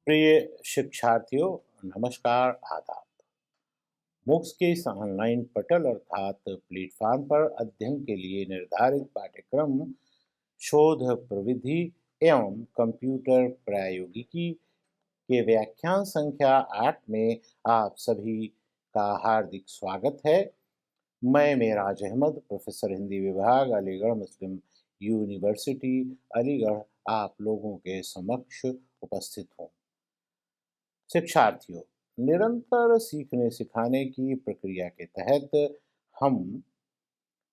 प्रिय शिक्षार्थियों, नमस्कार, आदाब। मूक्स के इस ऑनलाइन पटल अर्थात प्लेटफॉर्म पर अध्ययन के लिए निर्धारित पाठ्यक्रम शोध प्रविधि एवं कंप्यूटर प्रौद्योगिकी के व्याख्यान संख्या 8 में आप सभी का हार्दिक स्वागत है। मैं मेराज अहमद, प्रोफेसर हिंदी विभाग, अलीगढ़ मुस्लिम यूनिवर्सिटी, अलीगढ़, आप लोगों के समक्ष उपस्थित हूँ। शिक्षार्थियों, निरंतर सीखने सिखाने की प्रक्रिया के तहत हम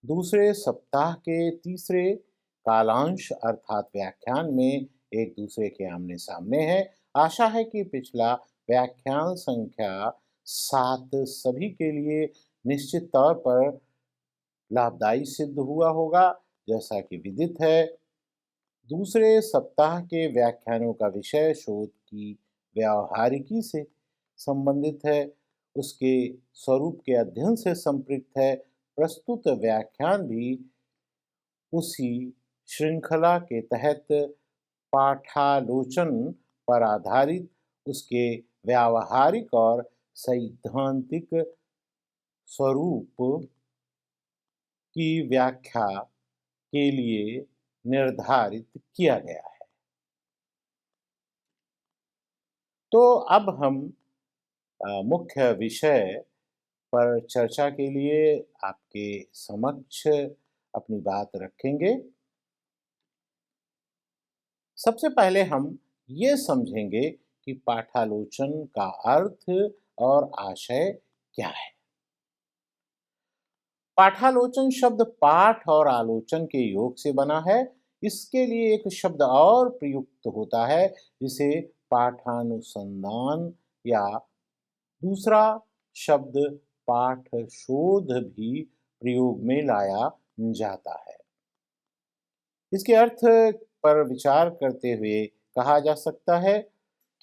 दूसरे सप्ताह के तीसरे कालांश अर्थात व्याख्यान में एक दूसरे के आमने सामने हैं। आशा है कि पिछला व्याख्यान संख्या 7 सभी के लिए निश्चित तौर पर लाभदायी सिद्ध हुआ होगा। जैसा कि विदित है, दूसरे सप्ताह के व्याख्यानों का विषय शोध की व्यावहारिकी से संबंधित है, उसके स्वरूप के अध्ययन से संपृक्त है। प्रस्तुत व्याख्यान भी उसी श्रृंखला के तहत पाठालोचन पर आधारित उसके व्यावहारिक और सैद्धांतिक स्वरूप की व्याख्या के लिए निर्धारित किया गया है। तो अब हम मुख्य विषय पर चर्चा के लिए आपके समक्ष अपनी बात रखेंगे। सबसे पहले हम ये समझेंगे कि पाठालोचन का अर्थ और आशय क्या है। पाठालोचन शब्द पाठ और आलोचन के योग से बना है। इसके लिए एक शब्द और प्रयुक्त होता है, जिसे पाठानुसंधान या दूसरा शब्द पाठ शोध भी प्रयोग में लाया जाता है। इसके अर्थ पर विचार करते हुए कहा जा सकता है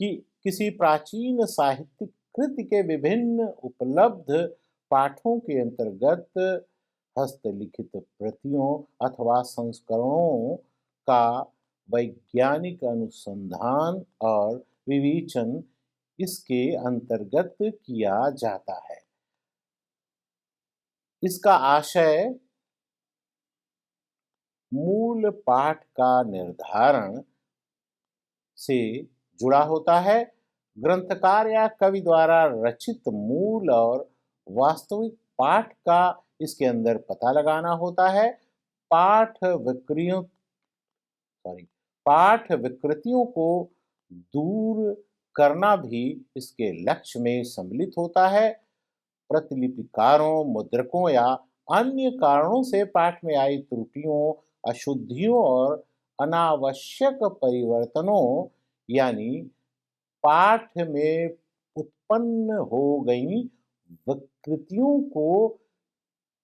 कि किसी प्राचीन साहित्यिक कृति के विभिन्न उपलब्ध पाठों के अंतर्गत हस्तलिखित प्रतियों अथवा संस्करणों का वैज्ञानिक अनुसंधान और विवेचन इसके अंतर्गत किया जाता है। इसका आशय मूल पाठ का निर्धारण से जुड़ा होता है। ग्रंथकार या कवि द्वारा रचित मूल और वास्तविक पाठ का इसके अंदर पता लगाना होता है। पाठ विकृतियों पाठ विकृतियों को दूर करना भी इसके लक्ष्य में सम्मिलित होता है। प्रतिलिपिकारों, मुद्रकों या अन्य कारणों से पाठ में आई त्रुटियों, अशुद्धियों और अनावश्यक परिवर्तनों यानी पाठ में उत्पन्न हो गई विकृतियों को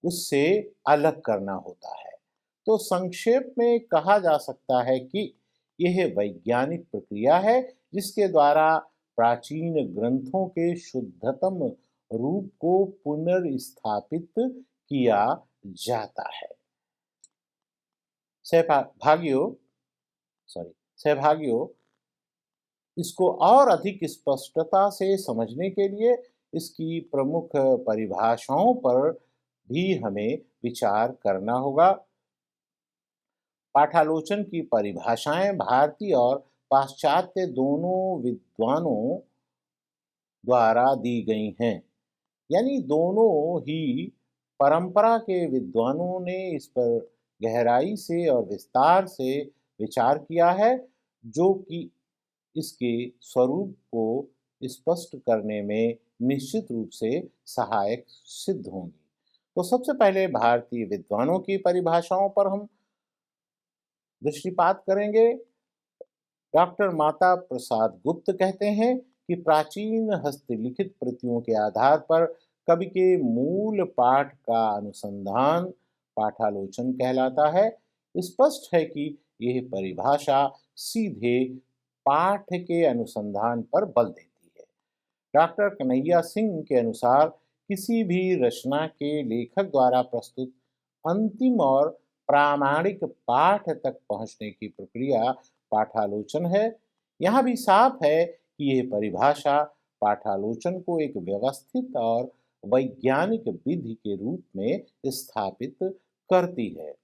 उससे अलग करना होता है। तो संक्षेप में कहा जा सकता है कि यह वैज्ञानिक प्रक्रिया है, जिसके द्वारा प्राचीन ग्रंथों के शुद्धतम रूप को पुनर्स्थापित किया जाता है। सहभागियों, इसको और अधिक स्पष्टता से समझने के लिए इसकी प्रमुख परिभाषाओं पर भी हमें विचार करना होगा। पाठालोचन की परिभाषाएं भारतीय और पाश्चात्य दोनों विद्वानों द्वारा दी गई हैं। यानी दोनों ही परंपरा के विद्वानों ने इस पर गहराई से और विस्तार से विचार किया है, जो कि इसके स्वरूप को स्पष्ट करने में निश्चित रूप से सहायक सिद्ध होंगी। तो सबसे पहले भारतीय विद्वानों की परिभाषाओं पर हम दृष्टिपात करेंगे। डॉक्टर माता प्रसाद गुप्त कहते हैं कि प्राचीन हस्तलिखित प्रतियों के आधार पर कवि के मूल पाठ का अनुसंधान पाठालोचन कहलाता है। स्पष्ट है कि यह परिभाषा सीधे पाठ के अनुसंधान पर बल देती है। डॉक्टर कन्हैया सिंह के अनुसार किसी भी रचना के लेखक द्वारा प्रस्तुत अंतिम और प्रामाणिक पाठ तक पहुंचने की प्रक्रिया पाठालोचन है। यहाँ भी साफ है कि यह परिभाषा पाठालोचन को एक व्यवस्थित और वैज्ञानिक विधि के रूप में स्थापित करती है।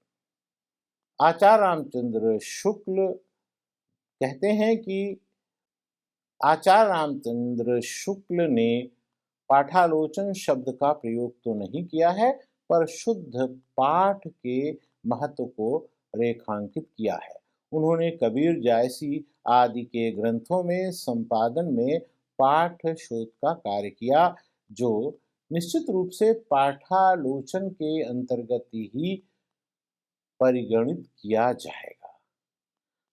आचार्य रामचंद्र शुक्ल कहते हैं कि आचार्य रामचंद्र शुक्ल ने पाठालोचन शब्द का प्रयोग तो नहीं किया है, पर शुद्ध पाठ के महत्व को रेखांकित किया है। उन्होंने कबीर जायसी आदि के ग्रंथों में संपादन में पाठ शोध का कार्य किया, जो निश्चित रूप से पाठालोचन के अंतर्गत ही परिगणित किया जाएगा।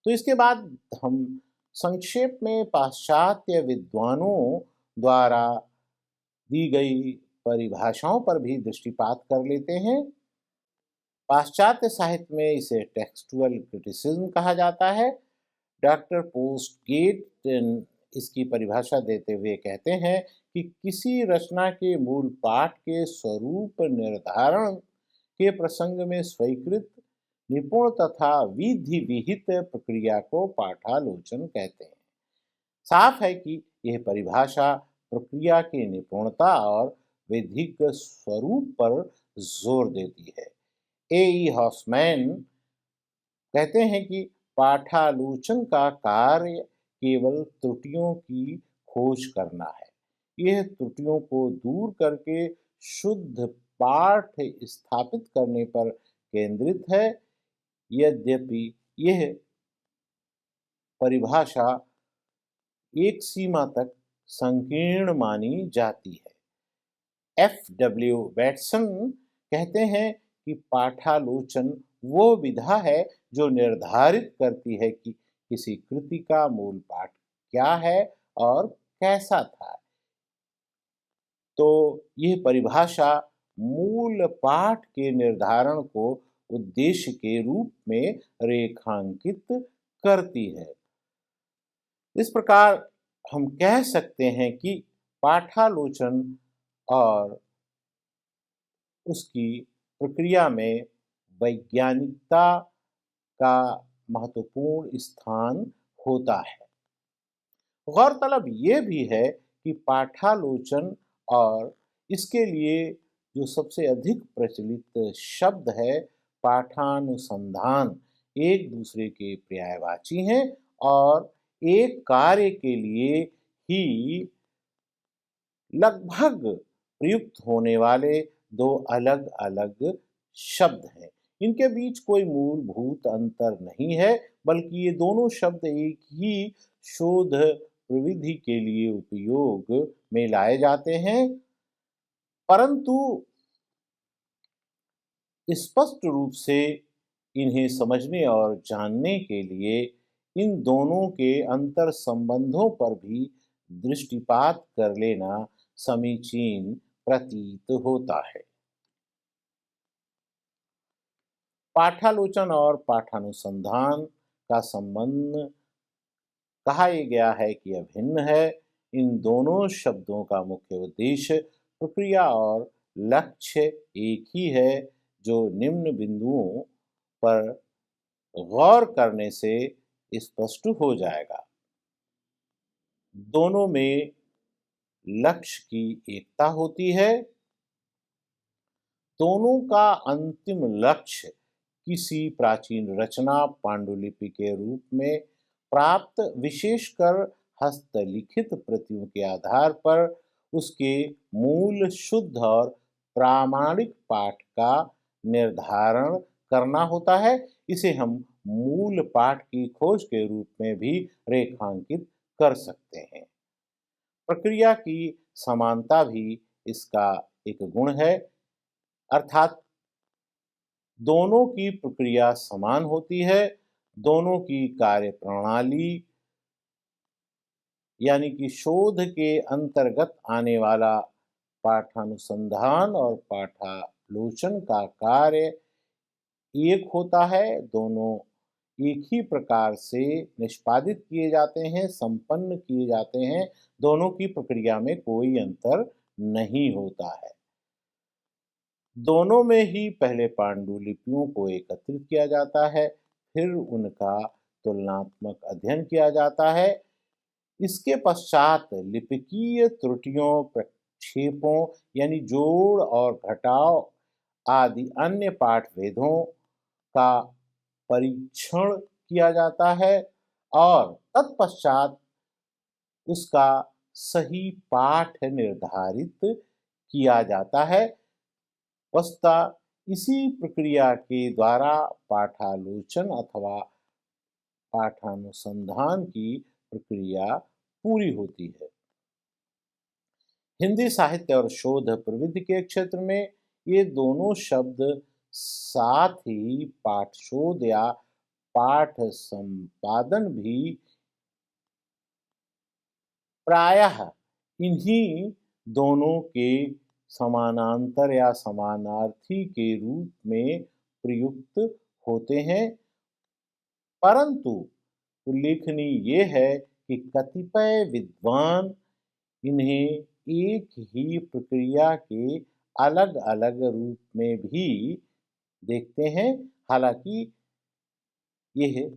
तो इसके बाद हम संक्षेप में पाश्चात्य विद्वानों द्वारा दी गई परिभाषाओं पर भी दृष्टिपात कर लेते हैं। पाश्चात्य साहित्य में इसे टेक्सटुअल क्रिटिसिज्म कहा जाता है। डॉक्टर पोस्टगेट इसकी परिभाषा देते हुए कहते हैं कि किसी रचना के मूल पाठ के स्वरूप निर्धारण के प्रसंग में स्वीकृत निपुण तथा विधि विहित प्रक्रिया को पाठालोचन कहते हैं। साफ है कि यह परिभाषा प्रक्रिया की निपुणता और विधिक स्वरूप पर जोर देती है। ए हॉफमैन कहते हैं कि पाठालोचन का कार्य केवल त्रुटियों की खोज करना है। यह त्रुटियों को दूर करके शुद्ध पाठ स्थापित करने पर केंद्रित है। यद्यपि यह परिभाषा एक सीमा तक संकीर्ण मानी जाती है। एफ.डब्ल्यू. वैटसन कहते हैं कि पाठालोचन वो विधा है जो निर्धारित करती है कि किसी कृति का मूल पाठ क्या है और कैसा था। तो यह परिभाषा मूल पाठ के निर्धारण को उद्देश्य के रूप में रेखांकित करती है। इस प्रकार हम कह सकते हैं कि पाठालोचन और उसकी प्रक्रिया में वैज्ञानिकता का महत्वपूर्ण स्थान होता है। गौरतलब ये भी है कि पाठालोचन और इसके लिए जो सबसे अधिक प्रचलित शब्द है पाठानुसंधान एक दूसरे के पर्यायवाची हैं और एक कार्य के लिए ही लगभग प्रयुक्त होने वाले दो अलग-अलग शब्द हैं। इनके बीच कोई मूलभूत अंतर नहीं है, बल्कि ये दोनों शब्द एक ही शोध प्रविधि के लिए उपयोग में लाए जाते हैं, परंतु स्पष्ट रूप से इन्हें समझने और जानने के लिए इन दोनों के अंतर संबंधों पर भी दृष्टिपात कर लेना समीचीन प्रतीत होता है। पाठालोचन और पाठानुसंधान का संबंध कहा गया है कि अभिन्न है। इन दोनों शब्दों का मुख्य उद्देश्य प्रक्रिया और लक्ष्य एक ही है, जो निम्न बिंदुओं पर गौर करने से स्पष्ट हो जाएगा। दोनों में लक्ष्य की एकता होती है। दोनों का अंतिम लक्ष्य किसी प्राचीन रचना पांडुलिपि के रूप में प्राप्त विशेषकर हस्तलिखित प्रतियों के आधार पर उसके मूल शुद्ध और प्रामाणिक पाठ का निर्धारण करना होता है। इसे हम मूल पाठ की खोज के रूप में भी रेखांकित कर सकते हैं। प्रक्रिया की समानता भी इसका एक गुण है, अर्थात दोनों की प्रक्रिया समान होती है। दोनों की कार्य प्रणाली यानी कि शोध के अंतर्गत आने वाला पाठानुसंधान और पाठालोचन का कार्य एक होता है। दोनों एक ही प्रकार से निष्पादित किए जाते हैं, संपन्न किए जाते हैं। दोनों की प्रक्रिया में कोई अंतर नहीं होता है। दोनों में ही पहले पांडुलिपियों को एकत्रित किया जाता है, फिर उनका तुलनात्मक अध्ययन किया जाता है। इसके पश्चात लिपिकीय त्रुटियों, प्रक्षेपों यानी जोड़ और घटाव आदि अन्य पाठ भेदों का परीक्षण किया जाता है और तत्पश्चात उसका सही पाठ निर्धारित किया जाता है। वस्तुतः इसी प्रक्रिया के द्वारा पाठालोचन अथवा पाठानुसंधान की प्रक्रिया पूरी होती है। हिंदी साहित्य और शोध प्रविधि के क्षेत्र में ये दोनों शब्द साथ ही पाठ शोध या पाठ संपादन भी प्रायः इन्हीं दोनों के समानांतर या समानार्थी के रूप में प्रयुक्त होते हैं, परंतु उल्लेखनीय ये है कि कतिपय विद्वान इन्हें एक ही प्रक्रिया के अलग-अलग रूप में भी देखते हैं। हालांकि यह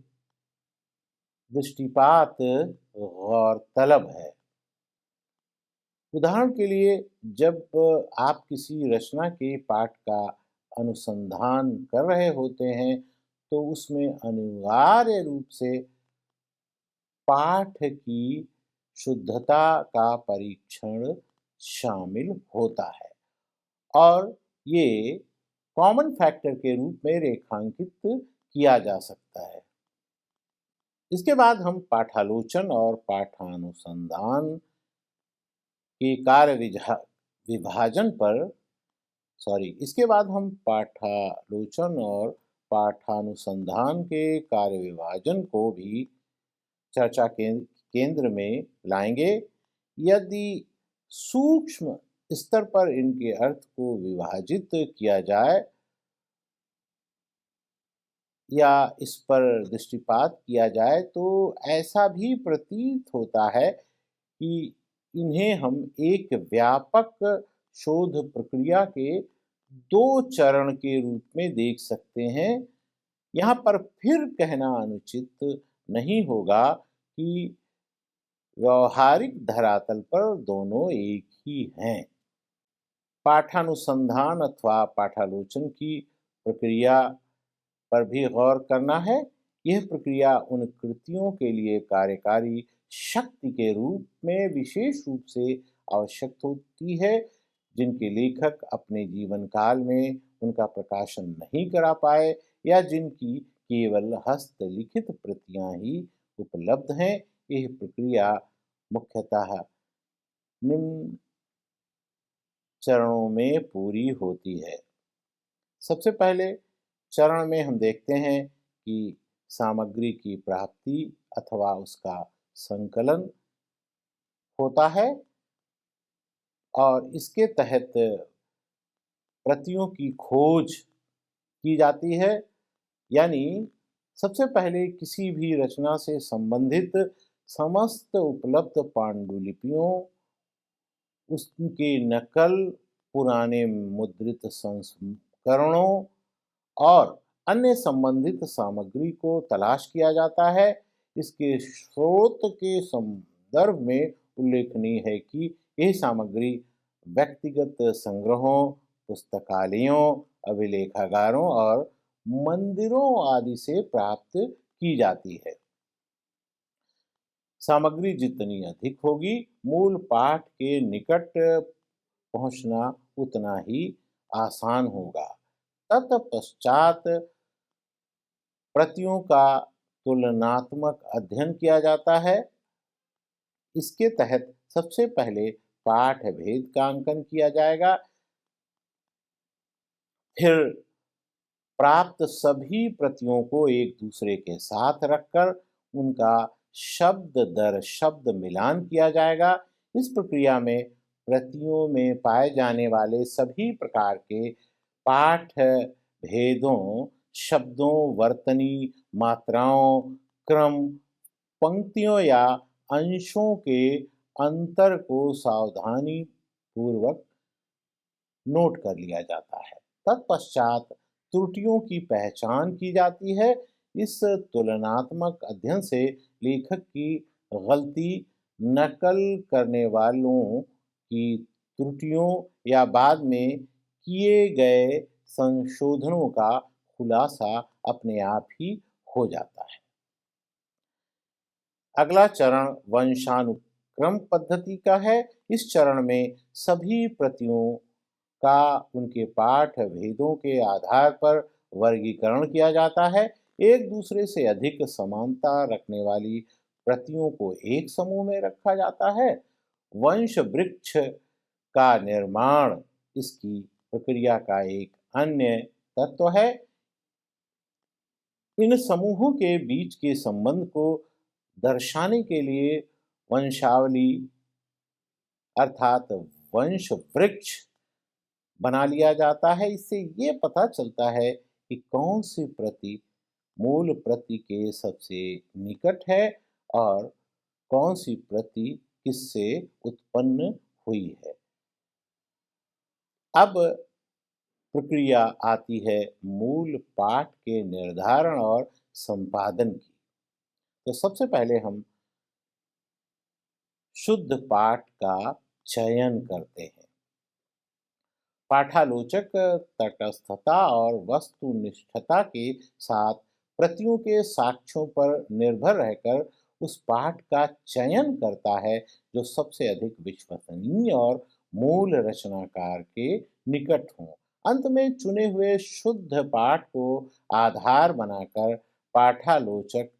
दृष्टिपात गौरतलब है। उदाहरण के लिए, जब आप किसी रचना के पाठ का अनुसंधान कर रहे होते हैं, तो उसमें अनिवार्य रूप से पाठ की शुद्धता का परीक्षण शामिल होता है और ये कॉमन फैक्टर के रूप में रेखांकित किया जा सकता है। इसके बाद हम पाठालोचन और पाठानुसंधान के कार्य विभाजन पर इसके बाद हम पाठालोचन और पाठानुसंधान के कार्य विभाजन को भी चर्चा के केंद्र में लाएंगे। यदि सूक्ष्म स्तर पर इनके अर्थ को विभाजित किया जाए या इस पर दृष्टिपात किया जाए, तो ऐसा भी प्रतीत होता है कि इन्हें हम एक व्यापक शोध प्रक्रिया के दो चरण के रूप में देख सकते हैं। यहाँ पर फिर कहना अनुचित नहीं होगा कि व्यवहारिक धरातल पर दोनों एक ही हैं। पाठानुसंधान अथवा पाठालोचन की प्रक्रिया पर भी गौर करना है। यह प्रक्रिया उन कृतियों के लिए कार्यकारी शक्ति के रूप में विशेष रूप से आवश्यक होती है, जिनके लेखक अपने जीवन काल में उनका प्रकाशन नहीं करा पाए या जिनकी केवल हस्तलिखित प्रतियां ही उपलब्ध हैं। यह प्रक्रिया मुख्यतः निम्न चरणों में पूरी होती है। सबसे पहले चरण में हम देखते हैं कि सामग्री की प्राप्ति अथवा उसका संकलन होता है और इसके तहत प्रतियों की खोज की जाती है। यानी सबसे पहले किसी भी रचना से संबंधित समस्त उपलब्ध पांडुलिपियों, उसके नकल, पुराने मुद्रित संस्करणों और अन्य संबंधित सामग्री को तलाश किया जाता है। इसके स्रोत के संदर्भ में उल्लेखनीय है कि यह सामग्री व्यक्तिगत संग्रहों, पुस्तकालयों, अभिलेखागारों और मंदिरों आदि से प्राप्त की जाती है। सामग्री जितनी अधिक होगी, मूल पाठ के निकट पहुंचना उतना ही आसान होगा। तत्पश्चात प्रतियों का तुलनात्मक अध्ययन किया जाता है। इसके तहत सबसे पहले पाठ भेद का अंकन किया जाएगा, फिर प्राप्त सभी प्रतियों को एक दूसरे के साथ रखकर उनका शब्द दर शब्द मिलान किया जाएगा। इस प्रक्रिया में प्रतियों में पाए जाने वाले सभी प्रकार के पाठ भेदों, शब्दों, वर्तनी, मात्राओं, क्रम, पंक्तियों या अंशों के अंतर को सावधानी पूर्वक नोट कर लिया जाता है। तत्पश्चात त्रुटियों की पहचान की जाती है। इस तुलनात्मक अध्ययन से लेखक की गलती नकल करने वालों की त्रुटियों या बाद में किए गए संशोधनों का खुलासा अपने आप ही हो जाता है। अगला चरण वंशानुक्रम पद्धति का है। इस चरण में सभी प्रतियों का उनके पाठ भेदों के आधार पर वर्गीकरण किया जाता है। एक दूसरे से अधिक समानता रखने वाली प्रतियों को एक समूह में रखा जाता है। वंश वृक्ष का निर्माण इसकी प्रक्रिया का एक अन्य तत्व है। इन समूहों के बीच के संबंध को दर्शाने के लिए वंशावली अर्थात वंश वृक्ष बना लिया जाता है। इससे ये पता चलता है कि कौन सी प्रति मूल प्रति के सबसे निकट है और कौन सी प्रति किससे उत्पन्न हुई है। अब प्रक्रिया आती है मूल पाठ के निर्धारण और संपादन की। तो सबसे पहले हम शुद्ध पाठ का चयन करते हैं। पाठालोचक तटस्थता और वस्तुनिष्ठता के साथ प्रतियों के साक्ष्यों पर निर्भर रहकर उस पाठ का चयन करता है जो सबसे अधिक विश्वसनीय और मूल रचनाकार के निकट हों। अंत में चुने हुए शुद्ध पाठ को आधार बनाकर पाठालोचक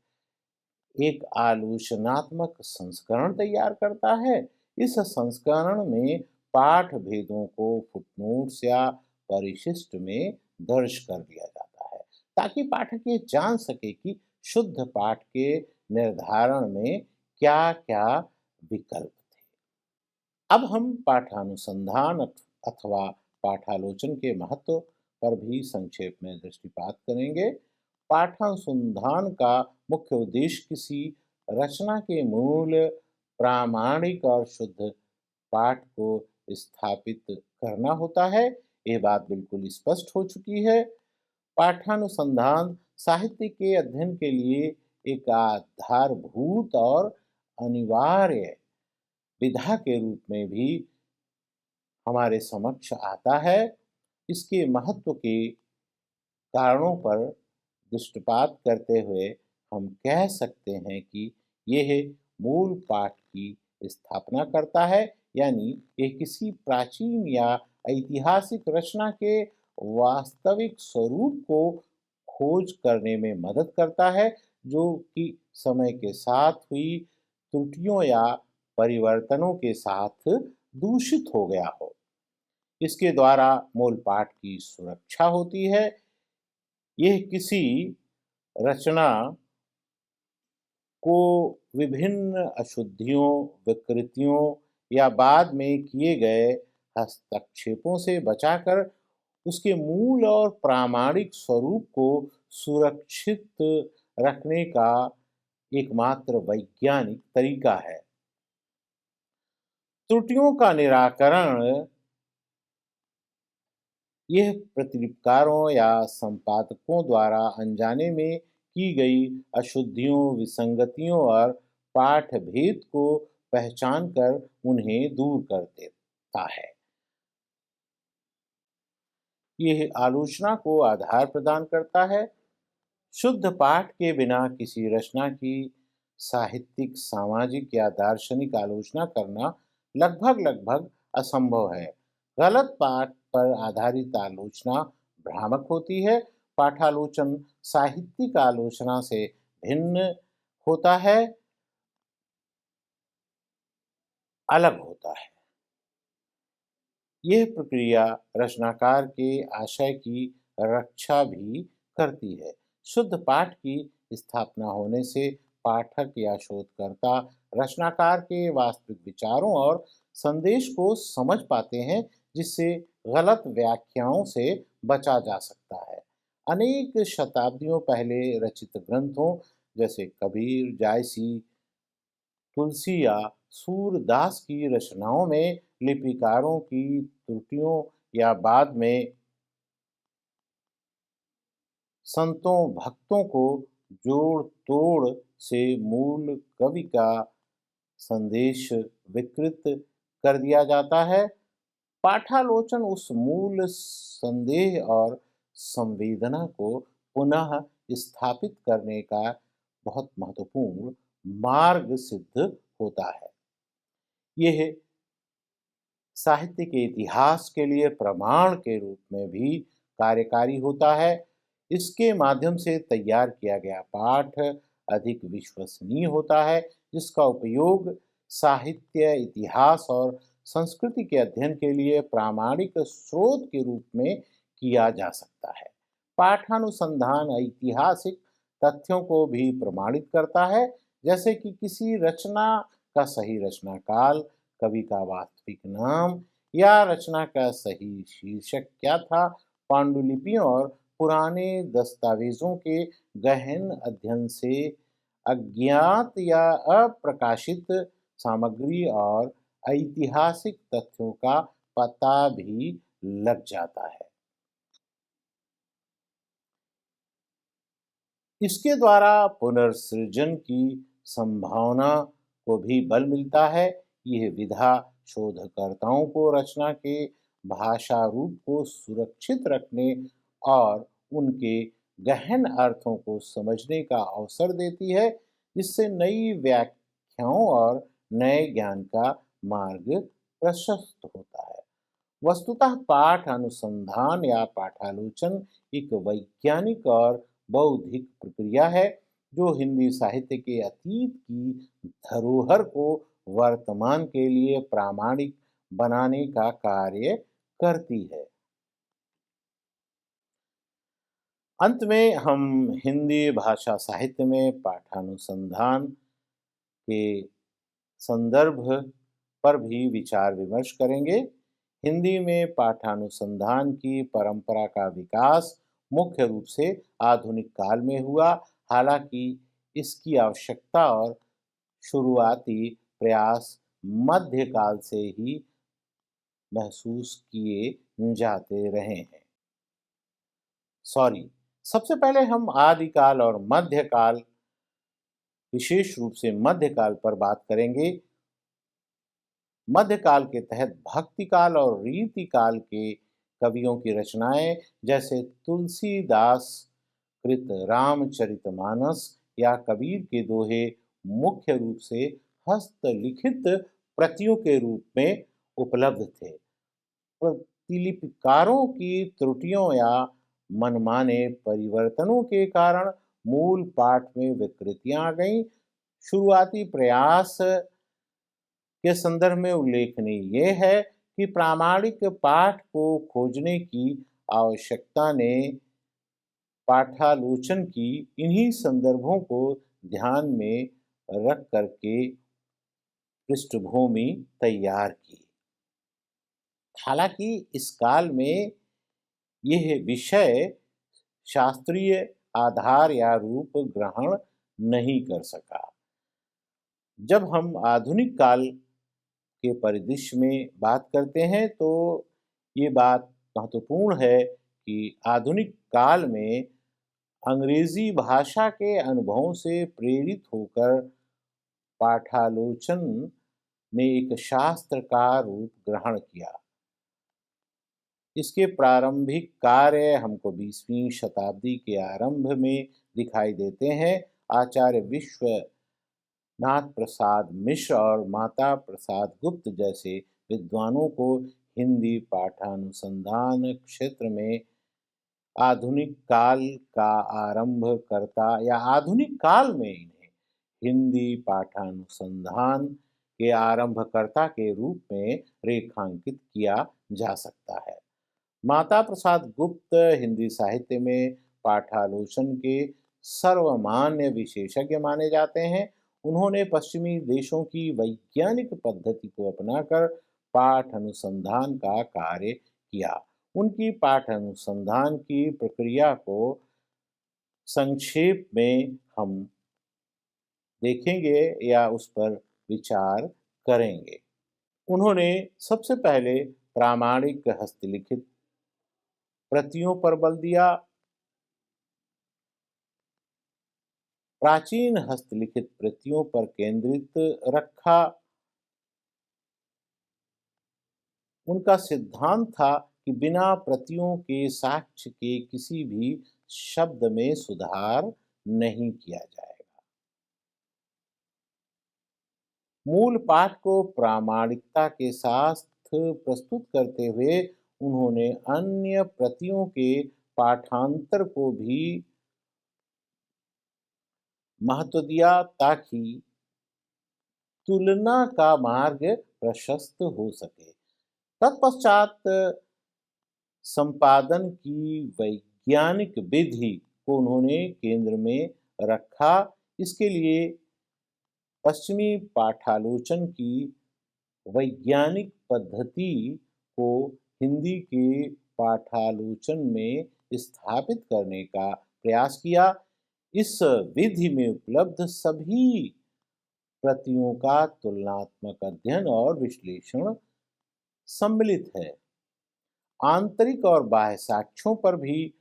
एक आलोचनात्मक संस्करण तैयार करता है। इस संस्करण में पाठ भेदों को फुटनोट्स या परिशिष्ट में दर्ज कर दिया जाता है ताकि पाठक ये जान सके कि शुद्ध पाठ के निर्धारण में क्या-क्या विकल्प थे। अब हम पाठानुसंधान अथवा पाठालोचन के महत्व पर भी संक्षेप में दृष्टिपात करेंगे। पाठानुसंधान का मुख्य उद्देश्य किसी रचना के मूल, प्रामाणिक और शुद्ध पाठ को स्थापित करना होता है। ये बात बिल्कुल स्पष्ट हो चुकी है। पाठानुसंधान साहित्य के अध्ययन के लिए एक आधारभूत और अनिवार्य विधा के रूप में भी हमारे समक्ष आता है। इसके महत्व के कारणों पर दृष्टिपात करते हुए हम कह सकते हैं कि यह मूल पाठ की स्थापना करता है, यानी ये किसी प्राचीन या ऐतिहासिक रचना के वास्तविक स्वरूप को खोज करने में मदद करता है, जो कि समय के साथ हुई त्रुटियों या परिवर्तनों के साथ दूषित हो गया हो। इसके द्वारा मूल पाठ की सुरक्षा होती है। यह किसी रचना को विभिन्न अशुद्धियों, विकृतियों या बाद में किए गए हस्तक्षेपों से बचाकर उसके मूल और प्रामाणिक स्वरूप को सुरक्षित रखने का एकमात्र वैज्ञानिक तरीका है। त्रुटियों का निराकरण यह प्रतिलिपिकारों या संपादकों द्वारा अनजाने में की गई अशुद्धियों, विसंगतियों और पाठ भेद को पहचान कर उन्हें दूर कर देता है। यह आलोचना को आधार प्रदान करता है। शुद्ध पाठ के बिना किसी रचना की साहित्यिक, सामाजिक या दार्शनिक आलोचना करना लगभग असंभव है। गलत पाठ पर आधारित आलोचना भ्रामक होती है। पाठालोचन साहित्यिक आलोचना से भिन्न होता है, अलग होता है। यह प्रक्रिया रचनाकार के आशय की रक्षा भी करती है। शुद्ध पाठ की स्थापना होने से पाठक या शोधकर्ता रचनाकार के वास्तविक विचारों और संदेश को समझ पाते हैं, जिससे गलत व्याख्याओं से बचा जा सकता है। अनेक शताब्दियों पहले रचित ग्रंथों जैसे कबीर, जायसी, तुलसी या सूरदास की रचनाओं में लिपिकारों की त्रुटियों या बाद में संतों भक्तों को जोड़ तोड़ से मूल कवि का संदेश विकृत कर दिया जाता है। पाठालोचन उस मूल संदेह और संवेदना को पुनः स्थापित करने का बहुत महत्वपूर्ण मार्ग सिद्ध होता है। यह साहित्य के इतिहास के लिए प्रमाण के रूप में भी कार्यकारी होता है। इसके माध्यम से तैयार किया गया पाठ अधिक विश्वसनीय होता है, जिसका उपयोग साहित्य, इतिहास और संस्कृति के अध्ययन के लिए प्रामाणिक स्रोत के रूप में किया जा सकता है। पाठानुसंधान ऐतिहासिक तथ्यों को भी प्रमाणित करता है, जैसे कि किसी रचना का सही रचना काल, कवि का वास्तविक नाम या रचना का सही शीर्षक क्या था। पांडुलिपियों और पुराने दस्तावेजों के गहन अध्ययन से अज्ञात या अप्रकाशित सामग्री और ऐतिहासिक तथ्यों का पता भी लग जाता है। इसके द्वारा पुनर्सृजन की संभावना को भी बल मिलता है। यह विधा शोधकर्ताओं को रचना के भाषा रूप को सुरक्षित रखने और उनके गहन अर्थों को समझने का अवसर देती है, जिससे नई व्याख्याओं और नए ज्ञान का मार्ग प्रशस्त होता है। वस्तुतः पाठ अनुसंधान या पाठालोचन एक वैज्ञानिक और बौद्धिक प्रक्रिया है, जो हिंदी साहित्य के अतीत की धरोहर को वर्तमान के लिए प्रामाणिक बनाने का कार्य करती है। अंत में हम हिंदी भाषा साहित्य में पाठानुसंधान के संदर्भ पर भी विचार विमर्श करेंगे। हिंदी में पाठानुसंधान की परंपरा का विकास मुख्य रूप से आधुनिक काल में हुआ। हालांकि इसकी आवश्यकता और शुरुआती प्रयास मध्यकाल से ही महसूस किए जाते रहे हैं। सबसे पहले हम आदिकाल और मध्यकाल, विशेष रूप से मध्यकाल पर बात करेंगे। मध्यकाल के तहत भक्ति काल और रीति काल के कवियों की रचनाएं, जैसे तुलसीदास कृत रामचरितमानस या कबीर के दोहे, मुख्य रूप से हस्तलिखित प्रतियों के रूप में उपलब्ध थे। प्रतिलिपिकारों की त्रुटियों या मनमाने परिवर्तनों के कारण मूल पाठ में विकृतियां आ गईं। शुरुआती प्रयास के संदर्भ में उल्लेखनीय ये है कि प्रामाणिक पाठ को खोजने की आवश्यकता ने पाठालोचन की इन्हीं संदर्भों को ध्यान में रख करके पृष्ठभूमि तैयार की। हालांकि इस काल में यह विषय शास्त्रीय आधार या रूप ग्रहण नहीं कर सका। जब हम आधुनिक काल के परिदृश्य में बात करते हैं, तो ये बात महत्वपूर्ण है कि आधुनिक काल में अंग्रेजी भाषा के अनुभवों से प्रेरित होकर पाठालोचन ने एक शास्त्र का रूप ग्रहण किया। इसके प्रारंभिक कार्य हमको 20वीं शताब्दी के आरंभ में दिखाई देते हैं। आचार्य विश्वनाथ प्रसाद मिश्र और माता प्रसाद गुप्त जैसे विद्वानों को हिंदी पाठानुसंधान क्षेत्र में आधुनिक काल का आरंभकर्ता या आधुनिक काल में इन्हें हिंदी पाठानुसंधान के आरंभकर्ता के रूप में रेखांकित किया जा सकता है। माता प्रसाद गुप्त हिंदी साहित्य में पाठालोचन के सर्वमान्य विशेषज्ञ माने जाते हैं। उन्होंने पश्चिमी देशों की वैज्ञानिक पद्धति को अपनाकर पाठ अनुसंधान का कार्य किया। उनकी पाठ अनुसंधान की प्रक्रिया को संक्षेप में हम देखेंगे या उस पर विचार करेंगे। उन्होंने सबसे पहले प्रामाणिक हस्तलिखित प्रतियों पर बल दिया। प्राचीन हस्तलिखित प्रतियों पर केंद्रित रखा। उनका सिद्धांत था कि बिना प्रतियों के साक्ष्य के किसी भी शब्द में सुधार नहीं किया जाएगा। मूल पाठ को प्रामाणिकता के साथ प्रस्तुत करते हुए उन्होंने अन्य प्रतियों के पाठांतर को भी महत्व दिया ताकि तुलना का मार्ग प्रशस्त हो सके। तत्पश्चात संपादन की वैज्ञानिक विधि को उन्होंने केंद्र में रखा। इसके लिए पश्चिमी पाठालोचन की वैज्ञानिक पद्धति को हिंदी के पाठालोचन में स्थापित करने का प्रयास किया। इस विधि में उपलब्ध सभी प्रतियों का तुलनात्मक अध्ययन और विश्लेषण सम्मिलित है। आंतरिक और बाह्य साक्ष्यों पर भी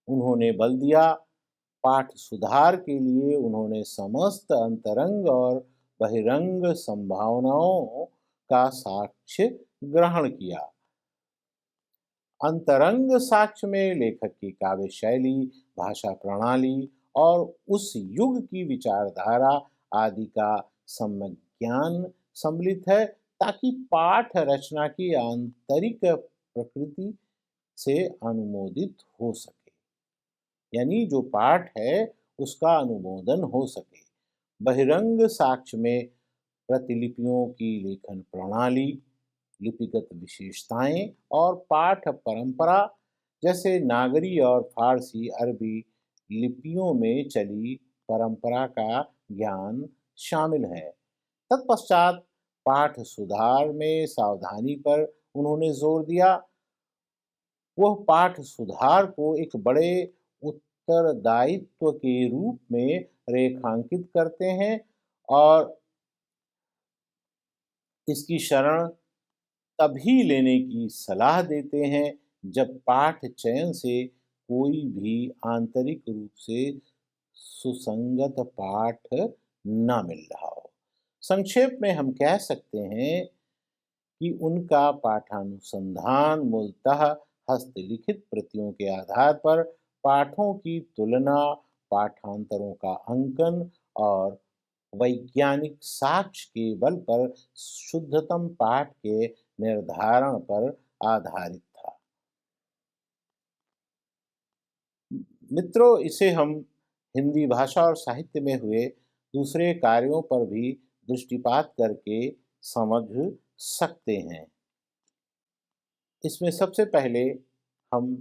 उन्होंने बल दिया। पाठ सुधार के लिए उन्होंने समस्त अंतरंग और बहिरंग संभावनाओं का साक्ष्य ग्रहण किया। अंतरंग साक्ष्य में लेखक की काव्य शैली, भाषा प्रणाली और उस युग की विचारधारा आदि का सम्यक ज्ञान सम्मिलित है ताकि पाठ रचना की आंतरिक प्रकृति से अनुमोदित हो सके, यानी जो पाठ है उसका अनुमोदन हो सके। बहिरंग साक्ष्य में प्रतिलिपियों की लेखन प्रणाली, लिपिगत विशेषताएं और पाठ परंपरा जैसे नागरी और फारसी अरबी लिपियों में चली परंपरा का ज्ञान शामिल है। तत्पश्चात पाठ सुधार में सावधानी पर उन्होंने जोर दिया। वह पाठ सुधार को एक बड़े उत्तरदायित्व के रूप में रेखांकित करते हैं और इसकी शरण तभी लेने की सलाह देते हैं जब पाठ चयन से कोई भी आंतरिक रूप से सुसंगत पाठ ना मिल रहा हो। संक्षेप में हम कह सकते हैं कि उनका पाठानुसंधान मूलतः हस्तलिखित प्रतियों के आधार पर पाठों की तुलना, पाठांतरों का अंकन और वैज्ञानिक साक्ष्य के बल पर शुद्धतम पाठ के निर्धारण पर आधारित था। मित्रों, इसे हम हिंदी भाषा और साहित्य में हुए दूसरे कार्यों पर भी दृष्टिपात करके समझ सकते हैं। इसमें सबसे पहले हम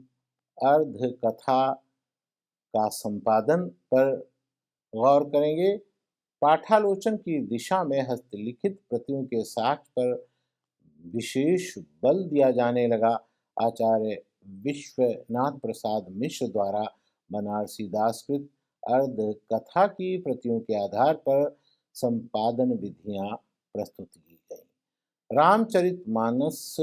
अर्ध कथा का संपादन पर गौर करेंगे। पाठालोचन की दिशा में हस्तलिखित प्रतियों के साक्ष्य पर विशेष बल दिया जाने लगा। आचार्य विश्वनाथ प्रसाद मिश्र द्वारा बनारसी दासकृत अर्ध कथा की प्रतियों के आधार पर संपादन विधियां प्रस्तुत की गई। रामचरितमानस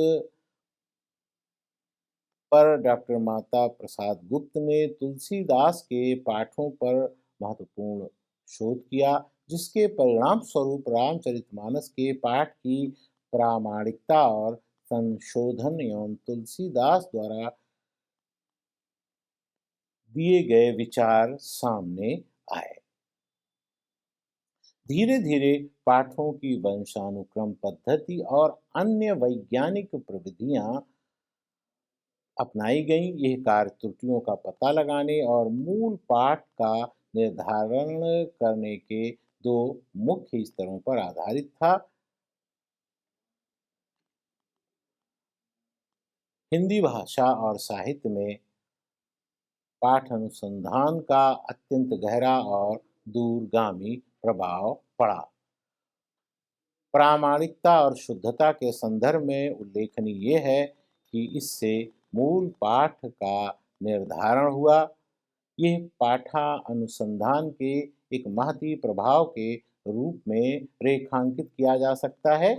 पर डॉक्टर माता प्रसाद गुप्त ने तुलसीदास के पाठों पर महत्वपूर्ण शोध किया, जिसके परिणाम स्वरूप रामचरितमानस के पाठ की प्रामाणिकता और संशोधन एवं तुलसीदास द्वारा दिए गए विचार सामने आए। धीरे धीरे पाठों की वंशानुक्रम पद्धति और अन्य वैज्ञानिक प्रविधियां अपनाई गईं। यह कार्य त्रुटियों का पता लगाने और मूल पाठ का निर्धारण करने के दो मुख्य स्तरों पर आधारित था। हिंदी भाषा और साहित्य में पाठ अनुसंधान का अत्यंत गहरा और दूरगामी प्रभाव पड़ा। प्रामाणिकता और शुद्धता के संदर्भ में उल्लेखनीय है कि इससे मूल पाठ का निर्धारण हुआ। यह पाठा अनुसंधान के एक महती प्रभाव के रूप में रेखांकित किया जा सकता है।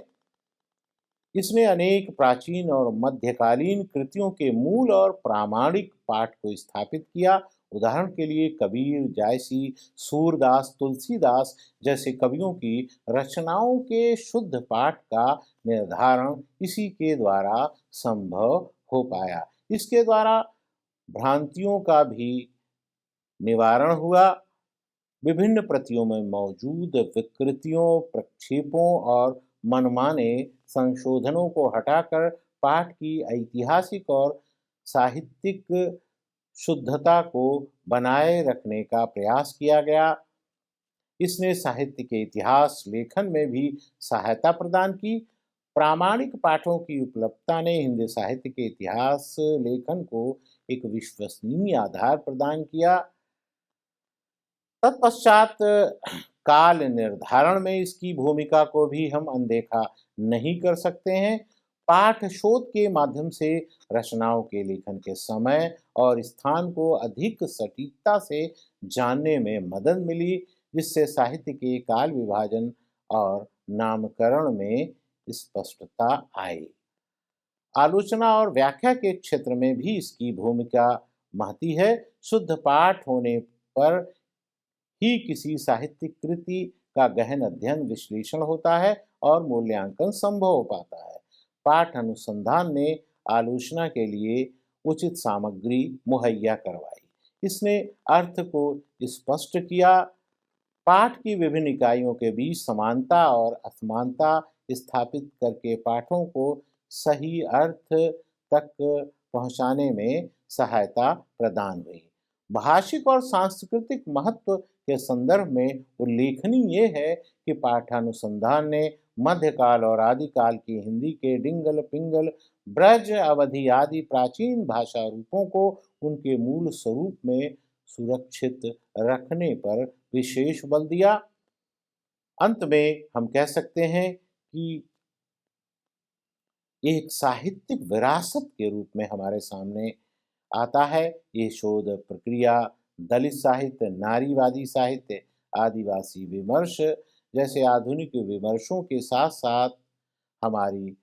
इसने अनेक प्राचीन और मध्यकालीन कृतियों के मूल और प्रामाणिक पाठ को स्थापित किया। उदाहरण के लिए कबीर, जायसी, सूरदास, तुलसीदास जैसे कवियों की रचनाओं के शुद्ध पाठ का निर्धारण इसी के द्वारा संभव हो पाया। इसके द्वारा भ्रांतियों का भी निवारण हुआ। विभिन्न प्रतियों में मौजूद विकृतियों, प्रक्षेपों और मनमाने संशोधनों को हटाकर पाठ की ऐतिहासिक और साहित्यिक शुद्धता को बनाए रखने का प्रयास किया गया। इसने साहित्य के इतिहास लेखन में भी सहायता प्रदान की। प्रामाणिक पाठों की उपलब्धता ने हिंदी साहित्य के इतिहास लेखन को एक विश्वसनीय आधार प्रदान किया। तत्पश्चात काल निर्धारण में इसकी भूमिका को भी हम अनदेखा नहीं कर सकते हैं। पाठ शोध के माध्यम से रचनाओं के लेखन के समय और स्थान को अधिक सटीकता से जानने में मदद मिली, जिससे साहित्य के काल विभाजन और नामकरण में स्पष्टता आई। आलोचना और व्याख्या के क्षेत्र में भी इसकी भूमिका महती है। शुद्ध पाठ होने पर ही किसी साहित्यिक कृति का गहन अध्ययन, विश्लेषण होता है और मूल्यांकन संभव हो पाता है। पाठ अनुसंधान ने आलोचना के लिए उचित सामग्री मुहैया करवाई। इसने अर्थ को स्पष्ट किया, पाठ की विभिन्न इकाइयों के बीच समानता और असमानता स्थापित करके पाठों को सही अर्थ तक पहुंचाने में सहायता प्रदान हुई। भाषिक और सांस्कृतिक महत्व के संदर्भ में उल्लेखनीय ये है कि पाठानुसंधान ने मध्यकाल और आदिकाल की हिंदी के डिंगल, पिंगल, ब्रज, अवधि आदि प्राचीन भाषा रूपों को उनके मूल स्वरूप में सुरक्षित रखने पर विशेष बल दिया। अंत में हम कह सकते हैं कि एक साहित्यिक विरासत के रूप में हमारे सामने आता है। ये शोध प्रक्रिया दलित साहित्य, नारीवादी साहित्य, आदिवासी विमर्श जैसे आधुनिक विमर्शों के साथ साथ हमारी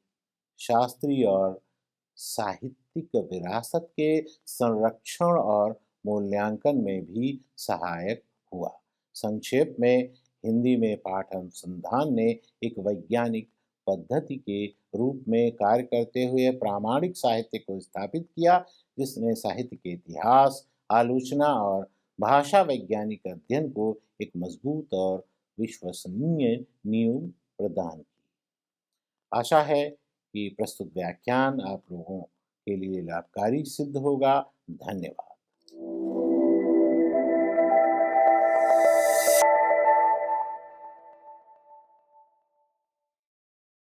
शास्त्रीय और साहित्यिक विरासत के संरक्षण और मूल्यांकन में भी सहायक हुआ। संक्षेप में, हिंदी में पाठ अनुसंधान ने एक वैज्ञानिक पद्धति के रूप में कार्य करते हुए प्रामाणिक साहित्य को स्थापित किया, जिसने साहित्य के इतिहास, आलोचना और भाषा वैज्ञानिक अध्ययन को एक मजबूत और विश्वसनीय नींव प्रदान की। आशा है कि प्रस्तुत व्याख्यान आप लोगों के लिए लाभकारी सिद्ध होगा। धन्यवाद।